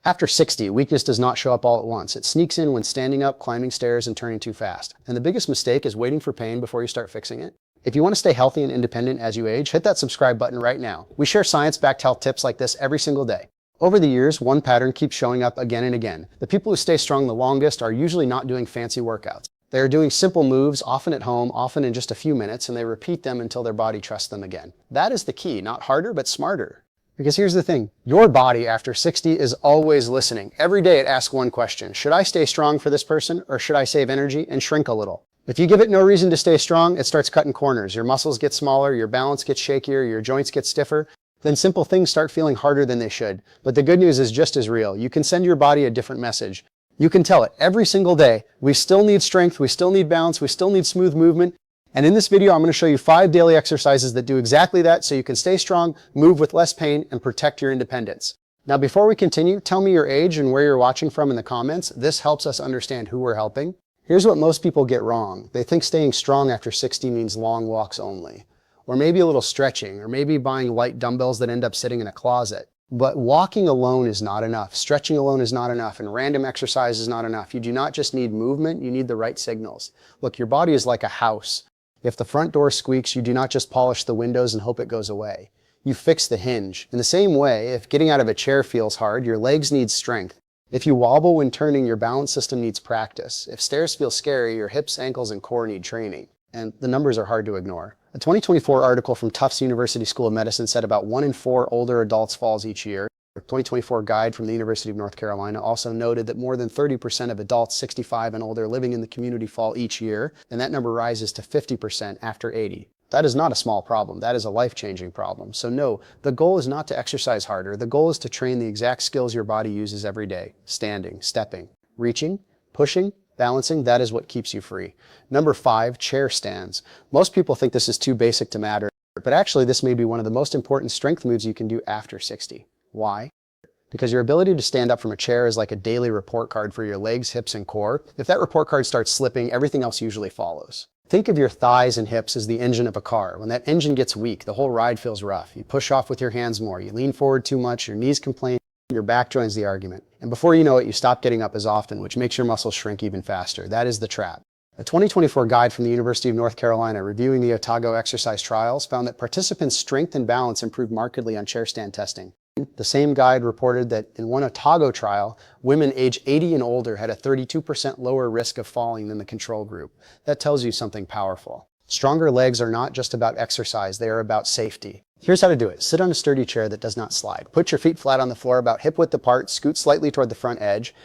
After 60, weakness does not show up all at once. It sneaks in when standing up, climbing stairs, and turning too fast. And the biggest mistake is waiting for pain before you start fixing it. If you want to stay healthy and independent as you age, hit that subscribe button right now. We share science-backed health tips like this every single day. Over the years, one pattern keeps showing up again and again. The people who stay strong the longest are usually not doing fancy workouts. They are doing simple moves, often at home, often in just a few minutes, and they repeat them until their body trusts them again. That is the key, not harder, but smarter. Because here's the thing, your body after 60 is always listening. Every day it asks one question: should I stay strong for this person, or should I save energy and shrink a little? If you give it no reason to stay strong, it starts cutting corners. Your muscles get smaller, your balance gets shakier, your joints get stiffer. Then simple things start feeling harder than they should. But the good news is just as real. You can send your body a different message. You can tell it every single day, we still need strength, we still need balance, we still need smooth movement. And in this video, I'm going to show you 5 daily exercises that do exactly that so you can stay strong, move with less pain, and protect your independence. Now, before we continue, tell me your age and where you're watching from in the comments. This helps us understand who we're helping. Here's what most people get wrong. They think staying strong after 60 means long walks only, or maybe a little stretching, or maybe buying light dumbbells that end up sitting in a closet. But walking alone is not enough. Stretching alone is not enough, and random exercise is not enough. You do not just need movement, you need the right signals. Look, your body is like a house. If the front door squeaks, you do not just polish the windows and hope it goes away. You fix the hinge. In the same way, if getting out of a chair feels hard, your legs need strength. If you wobble when turning, your balance system needs practice. If stairs feel scary, your hips, ankles, and core need training. And the numbers are hard to ignore. A 2024 article from Tufts University School of Medicine said about 1 in 4 older adults falls each year. A 2024 guide from the University of North Carolina also noted that more than 30% of adults 65 and older living in the community fall each year, and that number rises to 50% after 80. That is not a small problem. That is a life-changing problem. So no, the goal is not to exercise harder. The goal is to train the exact skills your body uses every day. Standing, stepping, reaching, pushing, balancing. That is what keeps you free. Number 5, chair stands. Most people think this is too basic to matter, but actually this may be one of the most important strength moves you can do after 60. Why? Because your ability to stand up from a chair is like a daily report card for your legs, hips, and core. If that report card starts slipping, everything else usually follows. Think of your thighs and hips as the engine of a car. When that engine gets weak, the whole ride feels rough. You push off with your hands more, you lean forward too much, your knees complain, your back joins the argument. And before you know it, you stop getting up as often, which makes your muscles shrink even faster. That is the trap. A 2024 guide from the University of North Carolina reviewing the Otago exercise trials found that participants' strength and balance improved markedly on chair stand testing. The same guide reported that in one Otago trial, women age 80 and older had a 32% lower risk of falling than the control group. That tells you something powerful. Stronger legs are not just about exercise, they are about safety. Here's how to do it. Sit on a sturdy chair that does not slide. Put your feet flat on the floor about hip width apart, scoot slightly toward the front edge.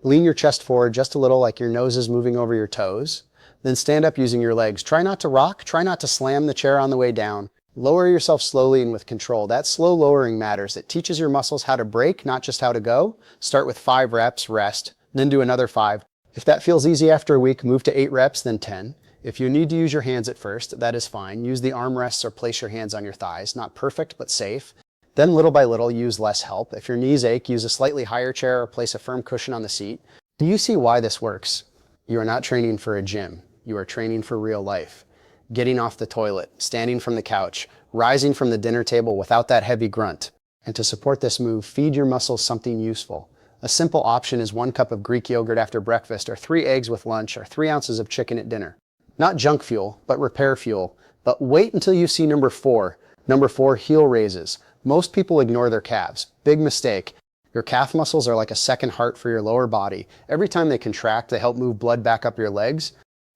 Lean your chest forward just a little like your nose is moving over your toes. Then stand up using your legs. Try not to rock, try not to slam the chair on the way down. Lower yourself slowly and with control. That slow lowering matters. It teaches your muscles how to brake, not just how to go. Start with 5 reps, rest, then do another 5. If that feels easy after a week, move to 8 reps, then 10. If you need to use your hands at first, that is fine. Use the armrests or place your hands on your thighs. Not perfect, but safe. Then little by little, use less help. If your knees ache, use a slightly higher chair or place a firm cushion on the seat. Do you see why this works? You are not training for a gym. You are training for real life. Getting off the toilet, standing from the couch, rising from the dinner table without that heavy grunt. And to support this move, feed your muscles something useful. A simple option is 1 cup of Greek yogurt after breakfast, or 3 eggs with lunch, or 3 ounces of chicken at dinner. Not junk fuel, but repair fuel. But wait until you see number 4. Number 4, heel raises. Most people ignore their calves. Big mistake. Your calf muscles are like a second heart for your lower body. Every time they contract, they help move blood back up your legs.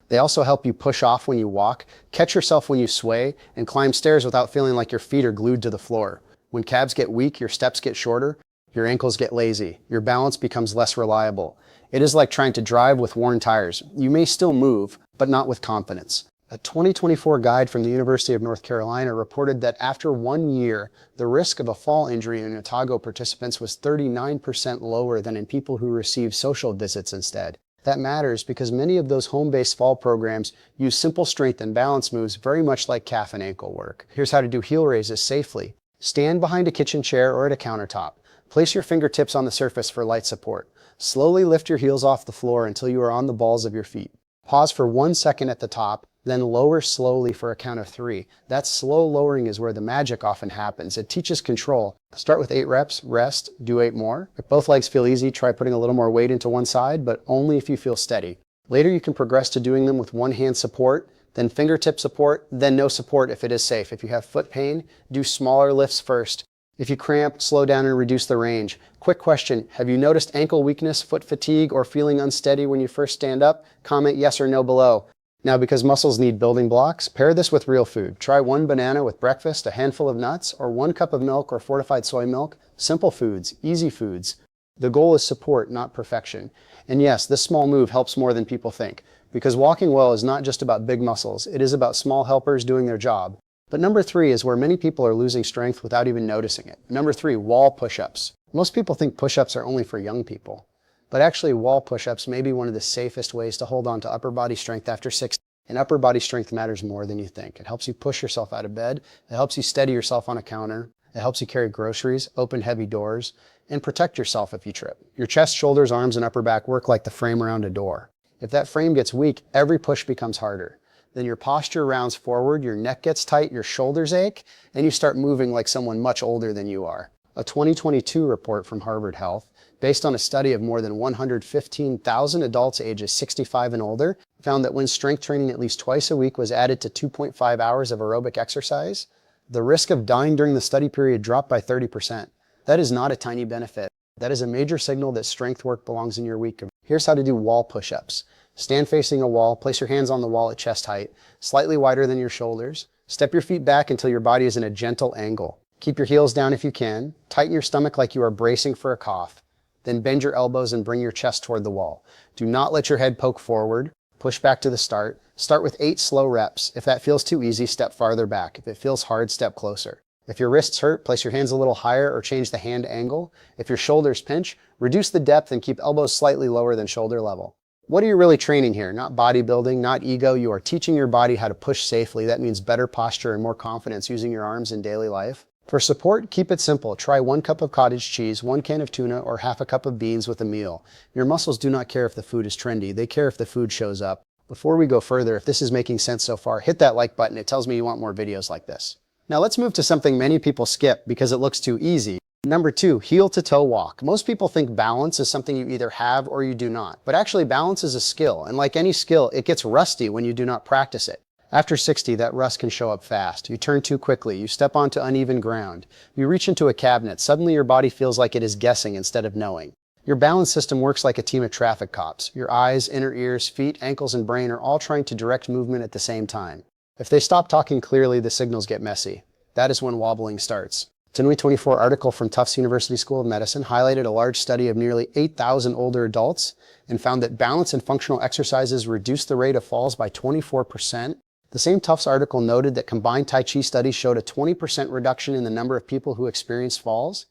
They also help you push off when you walk, catch yourself when you sway, and climb stairs without feeling like your feet are glued to the floor. When calves get weak, your steps get shorter, your ankles get lazy, your balance becomes less reliable. It is like trying to drive with worn tires. You may still move, but not with confidence. A 2024 guide from the University of North Carolina reported that after 1 year, the risk of a fall injury in Otago participants was 39% lower than in people who received social visits instead. That matters because many of those home-based fall programs use simple strength and balance moves very much like calf and ankle work. Here's how to do heel raises safely. Stand behind a kitchen chair or at a countertop. Place your fingertips on the surface for light support. Slowly lift your heels off the floor until you are on the balls of your feet. Pause for 1 second at the top, Then lower slowly for a count of 3. That slow lowering is where the magic often happens. It teaches control. Start with 8 reps, rest, do 8 more. If both legs feel easy, try putting a little more weight into one side, but only if you feel steady. Later you can progress to doing them with one hand support, then fingertip support, then no support if it is safe. If you have foot pain, do smaller lifts first. If you cramp, slow down and reduce the range. Quick question, have you noticed ankle weakness, foot fatigue, or feeling unsteady when you first stand up? Comment yes or no below. Now, because muscles need building blocks, pair this with real food. Try 1 banana with breakfast, a handful of nuts, or 1 cup of milk or fortified soy milk. Simple foods, easy foods. The goal is support, not perfection. And yes, this small move helps more than people think, because walking well is not just about big muscles, it is about small helpers doing their job. But number 3 is where many people are losing strength without even noticing it. Number 3, wall push-ups. Most people think push-ups are only for young people. But actually, wall push-ups may be one of the safest ways to hold on to upper body strength after 60. And upper body strength matters more than you think. It helps you push yourself out of bed. It helps you steady yourself on a counter. It helps you carry groceries, open heavy doors, and protect yourself if you trip. Your chest, shoulders, arms, and upper back work like the frame around a door. If that frame gets weak, every push becomes harder. Then your posture rounds forward, your neck gets tight, your shoulders ache, and you start moving like someone much older than you are. A 2022 report from Harvard Health, based on a study of more than 115,000 adults ages 65 and older, found that when strength training at least twice a week was added to 2.5 hours of aerobic exercise, the risk of dying during the study period dropped by 30%. That is not a tiny benefit. That is a major signal that strength work belongs in your week. Here's how to do wall push-ups. Stand facing a wall, place your hands on the wall at chest height, slightly wider than your shoulders. Step your feet back until your body is in a gentle angle. Keep your heels down if you can. Tighten your stomach like you are bracing for a cough. Then bend your elbows and bring your chest toward the wall. Do not let your head poke forward. Push back to the start. Start with 8 slow reps. If that feels too easy, step farther back. If it feels hard, step closer. If your wrists hurt, place your hands a little higher or change the hand angle. If your shoulders pinch, reduce the depth and keep elbows slightly lower than shoulder level. What are you really training here? Not bodybuilding, not ego. You are teaching your body how to push safely. That means better posture and more confidence using your arms in daily life. For support, keep it simple. Try 1 cup of cottage cheese, 1 can of tuna, or half a cup of beans with a meal. Your muscles do not care if the food is trendy. They care if the food shows up. Before we go further, if this is making sense so far, hit that like button. It tells me you want more videos like this. Now let's move to something many people skip because it looks too easy. Number 2, heel to toe walk. Most people think balance is something you either have or you do not. But actually balance is a skill. And like any skill, it gets rusty when you do not practice it. After 60, that rust can show up fast. You turn too quickly. You step onto uneven ground. You reach into a cabinet. Suddenly your body feels like it is guessing instead of knowing. Your balance system works like a team of traffic cops. Your eyes, inner ears, feet, ankles, and brain are all trying to direct movement at the same time. If they stop talking clearly, the signals get messy. That is when wobbling starts. A 2024 article from Tufts University School of Medicine highlighted a large study of nearly 8,000 older adults and found that balance and functional exercises reduce the rate of falls by 24%. The same Tufts article noted that combined Tai Chi studies showed a 20% reduction in the number of people who experienced falls.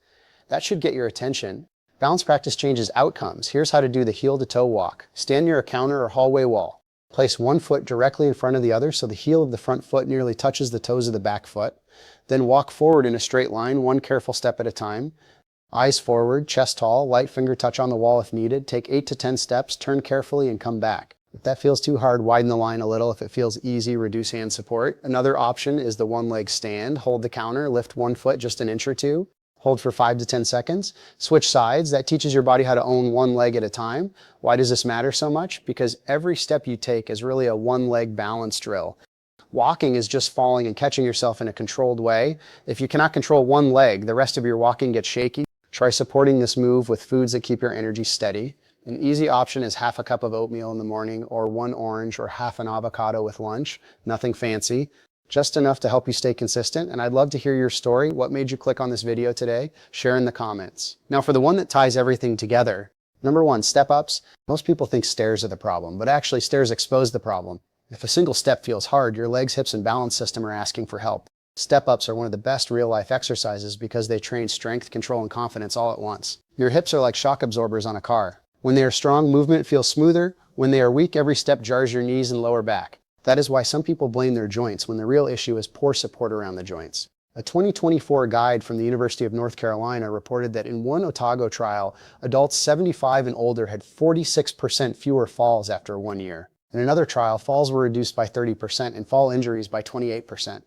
That should get your attention. Balance practice changes outcomes. Here's how to do the heel to toe walk. Stand near a counter or hallway wall. Place one foot directly in front of the other so the heel of the front foot nearly touches the toes of the back foot. Then walk forward in a straight line, one careful step at a time. Eyes forward, chest tall, light finger touch on the wall if needed. Take 8 to 10 steps, turn carefully and come back. If that feels too hard, widen the line a little. If it feels easy, reduce hand support. Another option is the one leg stand. Hold the counter, lift one foot just an inch or two. Hold for 5 to 10 seconds. Switch sides. That teaches your body how to own one leg at a time. Why does this matter so much? Because every step you take is really a one leg balance drill. Walking is just falling and catching yourself in a controlled way. If you cannot control one leg, the rest of your walking gets shaky. Try supporting this move with foods that keep your energy steady. An easy option is half a cup of oatmeal in the morning or 1 orange or half an avocado with lunch. Nothing fancy. Just enough to help you stay consistent, and I'd love to hear your story. What made you click on this video today? Share in the comments. Now for the one that ties everything together. Number 1, step-ups. Most people think stairs are the problem, but actually stairs expose the problem. If a single step feels hard, your legs, hips, and balance system are asking for help. Step-ups are one of the best real-life exercises because they train strength, control, and confidence all at once. Your hips are like shock absorbers on a car. When they are strong, movement feels smoother. When they are weak, every step jars your knees and lower back. That is why some people blame their joints when the real issue is poor support around the joints. A 2024 guide from the University of North Carolina reported that in one Otago trial, adults 75 and older had 46% fewer falls after 1 year. In another trial, falls were reduced by 30% and fall injuries by 28%.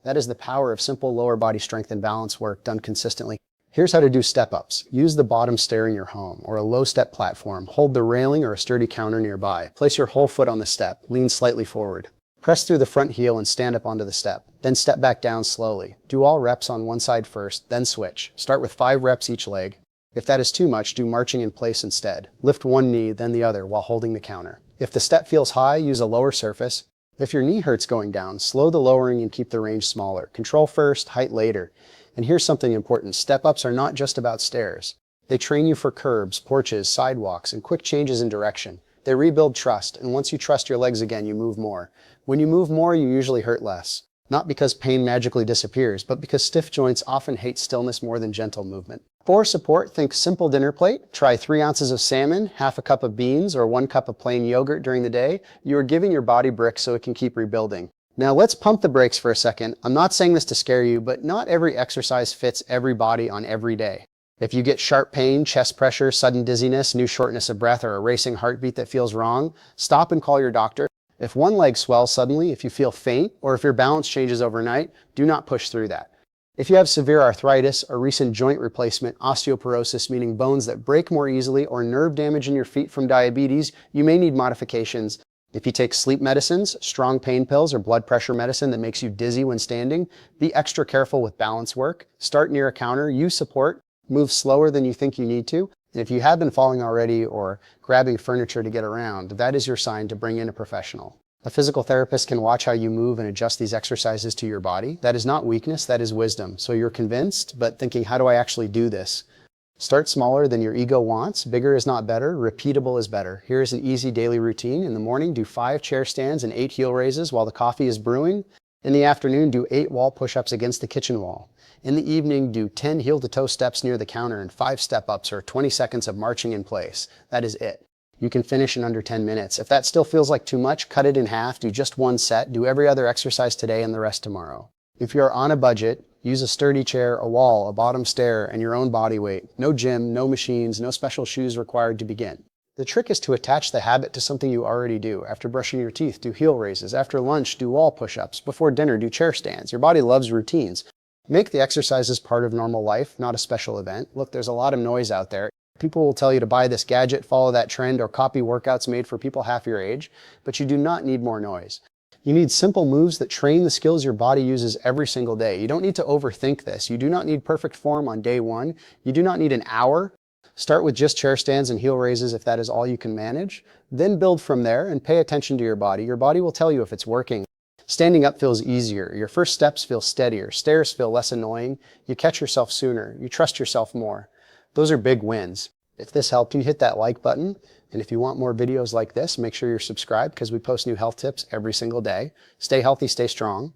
That is the power of simple lower body strength and balance work done consistently. Here's how to do step-ups. Use the bottom stair in your home or a low-step platform. Hold the railing or a sturdy counter nearby. Place your whole foot on the step. Lean slightly forward. Press through the front heel and stand up onto the step. Then step back down slowly. Do all reps on one side first, then switch. Start with 5 reps each leg. If that is too much, do marching in place instead. Lift one knee, then the other while holding the counter. If the step feels high, use a lower surface. If your knee hurts going down, slow the lowering and keep the range smaller. Control first, height later. And here's something important. Step-ups are not just about stairs. They train you for curbs, porches, sidewalks, and quick changes in direction. They rebuild trust, and once you trust your legs again, you move more. When you move more, you usually hurt less. Not because pain magically disappears, but because stiff joints often hate stillness more than gentle movement. For support, think simple dinner plate. Try 3 ounces of salmon, half a cup of beans, or 1 cup of plain yogurt during the day. You are giving your body bricks so it can keep rebuilding. Now let's pump the brakes for a second. I'm not saying this to scare you, but not every exercise fits every body on every day. If you get sharp pain, chest pressure, sudden dizziness, new shortness of breath, or a racing heartbeat that feels wrong, stop and call your doctor. If one leg swells suddenly, if you feel faint, or if your balance changes overnight, do not push through that. If you have severe arthritis, a recent joint replacement, osteoporosis, meaning bones that break more easily, or nerve damage in your feet from diabetes, you may need modifications. If you take sleep medicines, strong pain pills, or blood pressure medicine that makes you dizzy when standing, be extra careful with balance work. Start near a counter, use support, move slower than you think you need to. And if you have been falling already or grabbing furniture to get around, that is your sign to bring in a professional. A physical therapist can watch how you move and adjust these exercises to your body. That is not weakness, that is wisdom. So you're convinced, but thinking, how do I actually do this? Start smaller than your ego wants. Bigger is not better. Repeatable is better. Here is an easy daily routine. In the morning, do 5 chair stands and 8 heel raises while the coffee is brewing. In the afternoon, do 8 wall push-ups against the kitchen wall. In the evening, do 10 heel-to-toe steps near the counter and 5 step-ups or 20 seconds of marching in place. That is it. You can finish in under 10 minutes. If that still feels like too much, cut it in half. Do just 1 set. Do every other exercise today and the rest tomorrow. If you are on a budget, use a sturdy chair, a wall, a bottom stair, and your own body weight. No gym, no machines, no special shoes required to begin. The trick is to attach the habit to something you already do. After brushing your teeth, do heel raises. After lunch, do wall push-ups. Before dinner, do chair stands. Your body loves routines. Make the exercises part of normal life, not a special event. Look, there's a lot of noise out there. People will tell you to buy this gadget, follow that trend, or copy workouts made for people half your age, but you do not need more noise. You need simple moves that train the skills your body uses every single day. You don't need to overthink this. You do not need perfect form on day 1. You do not need an hour. Start with just chair stands and heel raises if that is all you can manage. Then build from there and pay attention to your body. Your body will tell you if it's working. Standing up feels easier. Your first steps feel steadier. Stairs feel less annoying. You catch yourself sooner. You trust yourself more. Those are big wins. If this helped you, hit that like button. And if you want more videos like this, make sure you're subscribed because we post new health tips every single day. Stay healthy, stay strong.